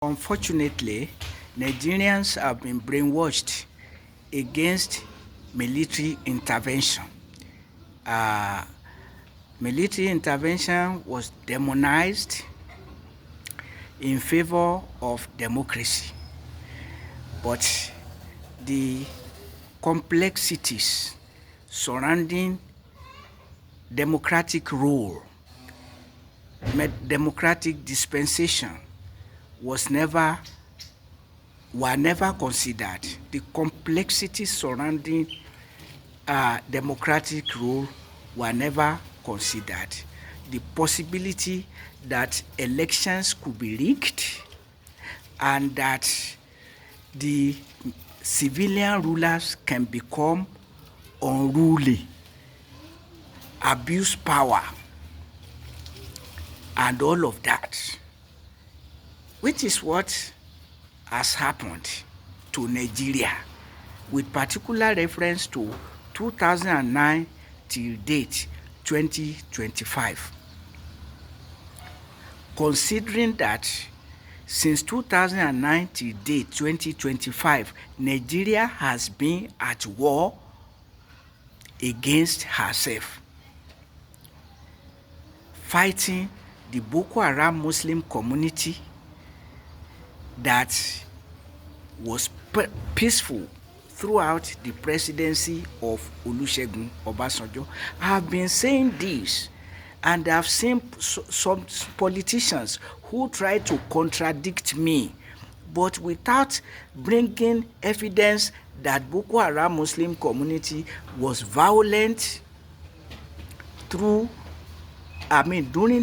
Unfortunately, Nigerians have been brainwashed against military intervention. Uh, Military intervention was demonized in favor of democracy, but the complexities surrounding democratic rule, democratic dispensation were never considered. The complexities surrounding democratic rule were never considered. The possibility that elections could be rigged and that the civilian rulers can become unruly, abuse power, and all of that, which is what has happened to Nigeria, with particular reference to 2009 till date 2025. Considering that since 2009 till date 2025, Nigeria has been at war against herself, fighting the Boko Haram Muslim community that was peaceful throughout the presidency of Olusegun Obasanjo. I have been saying this, and I've seen some politicians who try to contradict me, but without bringing evidence that Boko Haram Muslim community was violent during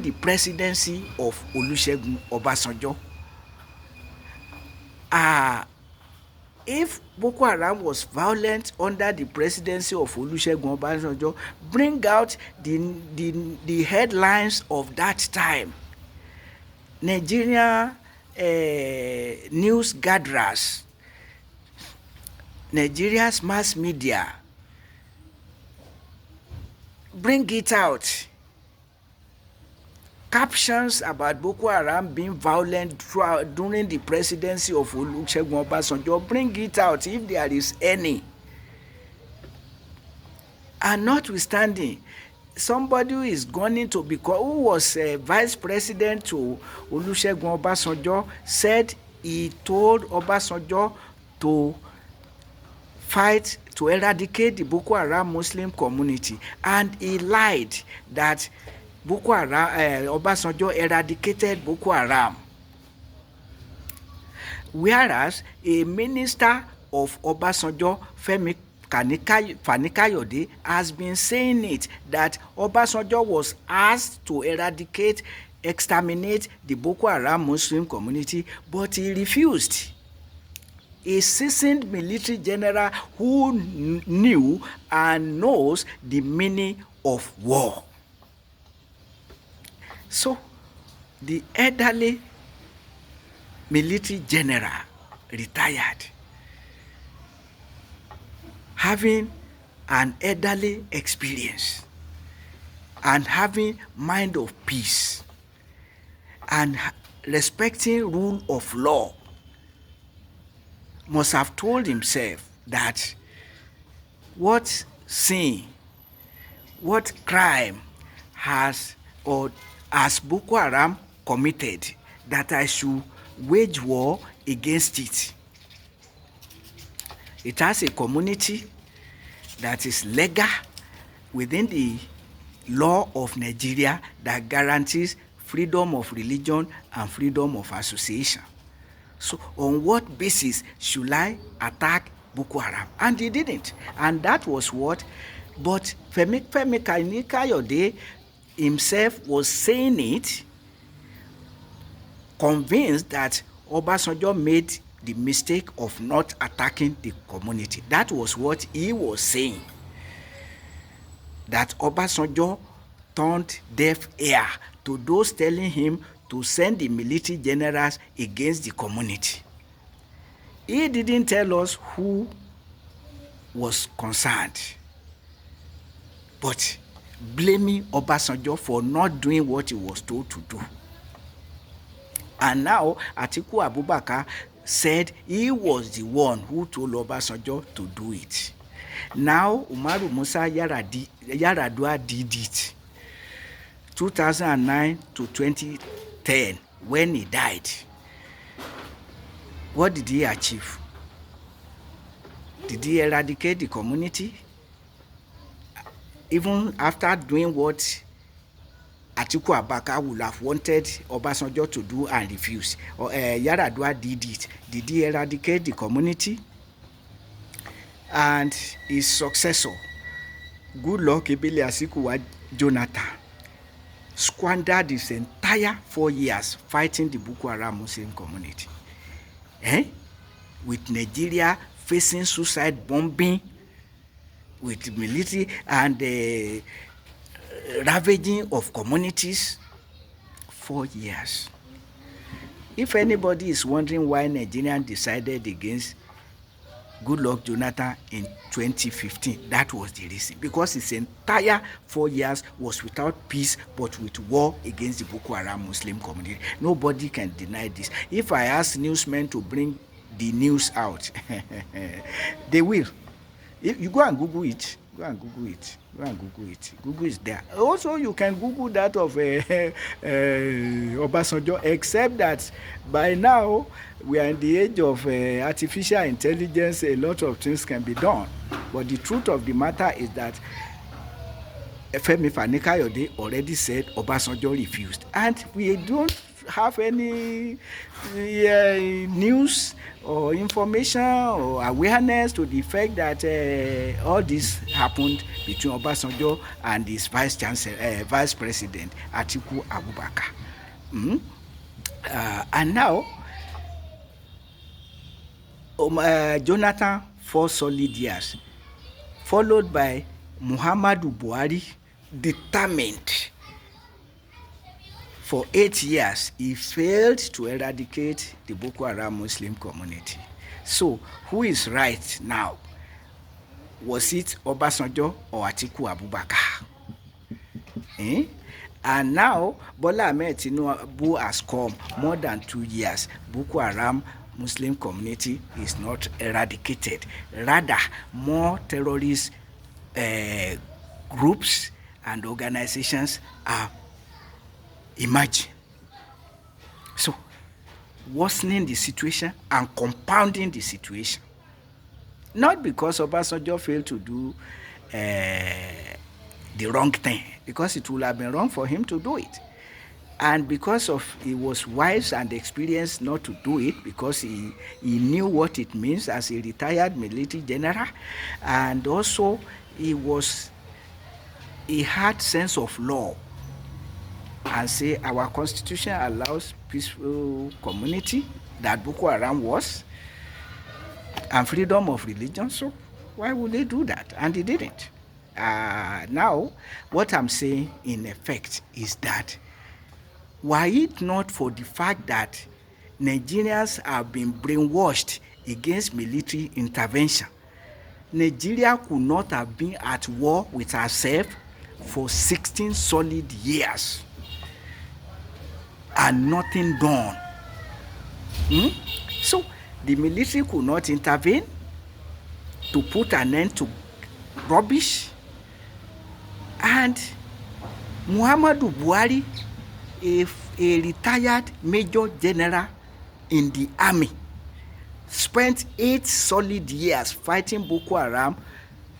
the presidency of Olusegun Obasanjo. If Boko Haram was violent under the presidency of Olusegun Obasanjo, bring out the headlines of that time. Nigeria news gatherers, Nigeria's mass media, bring it out. Captions about Boko Haram being violent during the presidency of Olusegun Obasanjo, bring it out if there is any. And notwithstanding, somebody who is going to become, who was vice president to Olusegun Obasanjo, said he told Obasanjo to fight to eradicate the Boko Haram Muslim community, and he lied that Boko Haram, Obasanjo eradicated Boko Haram. Whereas a minister of Obasanjo, Femi Fani-Kayode, has been saying it, that Obasanjo was asked to exterminate the Boko Haram Muslim community, but he refused. A seasoned military general who knew and knows the meaning of war. So, the elderly military general retired, having an elderly experience and having mind of peace and respecting rule of law, must have told himself that what sin, what crime has Boko Haram committed, that I should wage war against it. It has a community that is legal within the law of Nigeria that guarantees freedom of religion and freedom of association. So on what basis should I attack Boko Haram? And he didn't. And that was what, but Femi Fani-Kayode himself was saying it, convinced that Obasanjo made the mistake of not attacking the community. That was what he was saying, that Obasanjo turned deaf ear to those telling him to send the military generals against the community. He didn't tell us who was concerned, but blaming Obasanjo for not doing what he was told to do. And now Atiku Abubakar said he was the one who told Obasanjo to do it. Now Umaru Musa Yaradua did it. 2009 to 2010, when he died, what did he achieve? Did he eradicate the community? Even after doing what Atiku Abubakar would have wanted Obasanjo to do and refused, Yaradua did it. Did he eradicate the community? And his successor, Goodluck Ebele Azikiwe Jonathan, squandered his entire 4 years fighting the Boko Haram Muslim community. With Nigeria facing suicide bombing, with military and ravaging of communities, 4 years. If anybody is wondering why Nigerians decided against Goodluck Jonathan in 2015, that was the reason. Because his entire 4 years was without peace but with war against the Boko Haram Muslim community. Nobody can deny this. If I ask newsmen to bring the news out, they will. If you go and Google it, Google is there. Also, you can Google that of Obasanjo, except that by now we are in the age of artificial intelligence. A lot of things can be done. But the truth of the matter is that Femi Fani-Kayode already said Obasanjo refused. And we don't have any news or information or awareness to the fact that all this happened between Obasanjo and his vice president Atiku Abubakar. And now Jonathan 4 solid years, followed by Muhammadu Buhari, determined. For 8 years, he failed to eradicate the Boko Haram Muslim community. So, who is right now? Was it Obasanjo or Atiku Abubakar? And now, Bola Ahmed Tinubu has come more than 2 years. Boko Haram Muslim community is not eradicated. Rather, more terrorist groups and organizations are emerging. So, worsening the situation and compounding the situation. Not because Obasanjo failed to do the wrong thing, because it would have been wrong for him to do it. And because of he was wise and experienced not to do it, because he knew what it means as a retired military general, and also he had sense of law, and say our constitution allows peaceful community that Boko Haram was, and freedom of religion. So why would they do that? And they didn't. Now, what I'm saying in effect is that were it not for the fact that Nigerians have been brainwashed against military intervention, Nigeria could not have been at war with herself for 16 solid years and nothing done. So the military could not intervene to put an end to rubbish, and Muhammadu Buhari, a retired major general in the army, spent 8 solid years fighting Boko Haram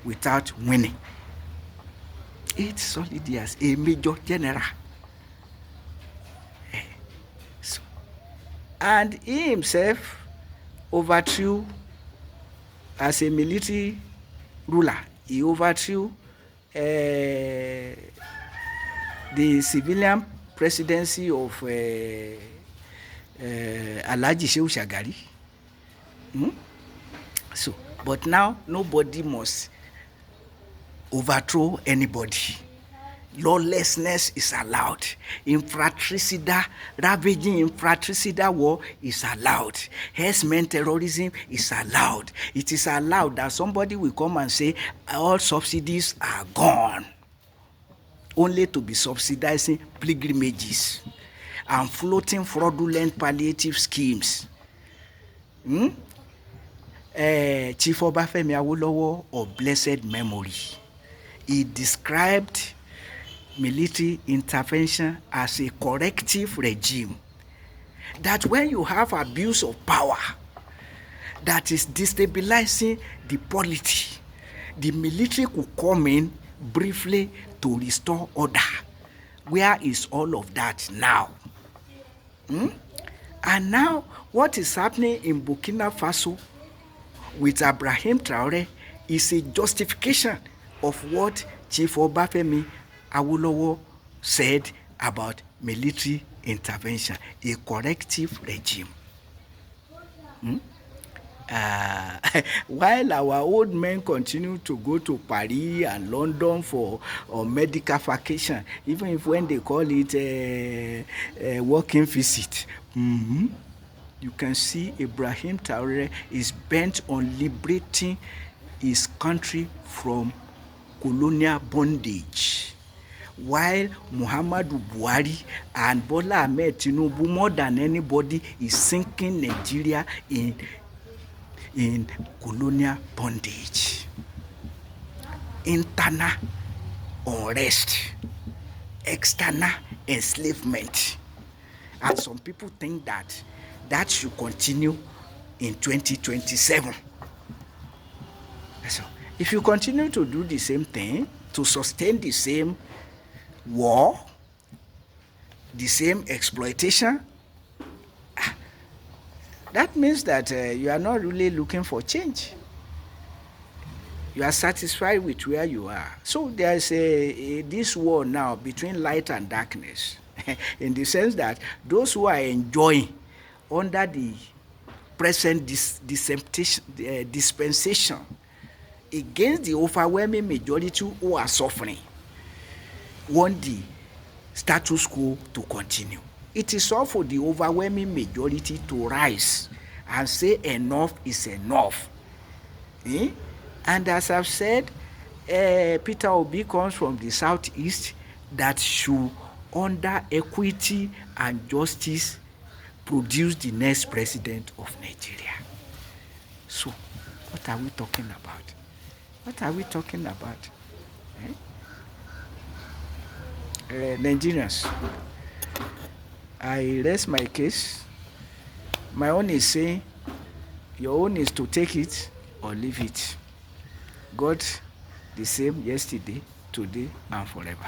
without winning. 8 solid years, a major general. And he himself overthrew, as a military ruler, he overthrew the civilian presidency of Alhaji Shehu Shagari. So, but now nobody must overthrow anybody. Lawlessness is allowed. Ravaging infratricidal war is allowed. Herdsmen terrorism is allowed. It is allowed that somebody will come and say all subsidies are gone, only to be subsidizing pilgrimages. and floating fraudulent palliative schemes. Chief Obafemi Awolowo of blessed memory, he described military intervention as a corrective regime. That when you have abuse of power that is destabilizing the polity, the military could come in briefly to restore order. Where is all of that now? And now, what is happening in Burkina Faso with Ibrahim Traore is a justification of what Chief Obafemi Awolowo said about military intervention, a corrective regime. While our old men continue to go to Paris and London for medical vacation, even if when they call it a working visit, you can see Ibrahim Traore is bent on liberating his country from colonial bondage, while Muhammadu Buhari and Bola Ahmed Tinubu, more than anybody, is sinking Nigeria in colonial bondage, internal unrest, external enslavement. And some people think that should continue in 2027. So if you continue to do the same thing, to sustain the same war, the same exploitation, that means that you are not really looking for change. You are satisfied with where you are. So there's this war now between light and darkness, in the sense that those who are enjoying under the present dispensation against the overwhelming majority who are suffering want the status quo to continue. It is all for the overwhelming majority to rise and say enough is enough. And as I've said, Peter Obi comes from the southeast, that should, under equity and justice, produce the next president of Nigeria. So, what are we talking about? What are we talking about? Nigerians, I rest my case. My own is saying, your own is to take it or leave it. God the same yesterday, today, and forever.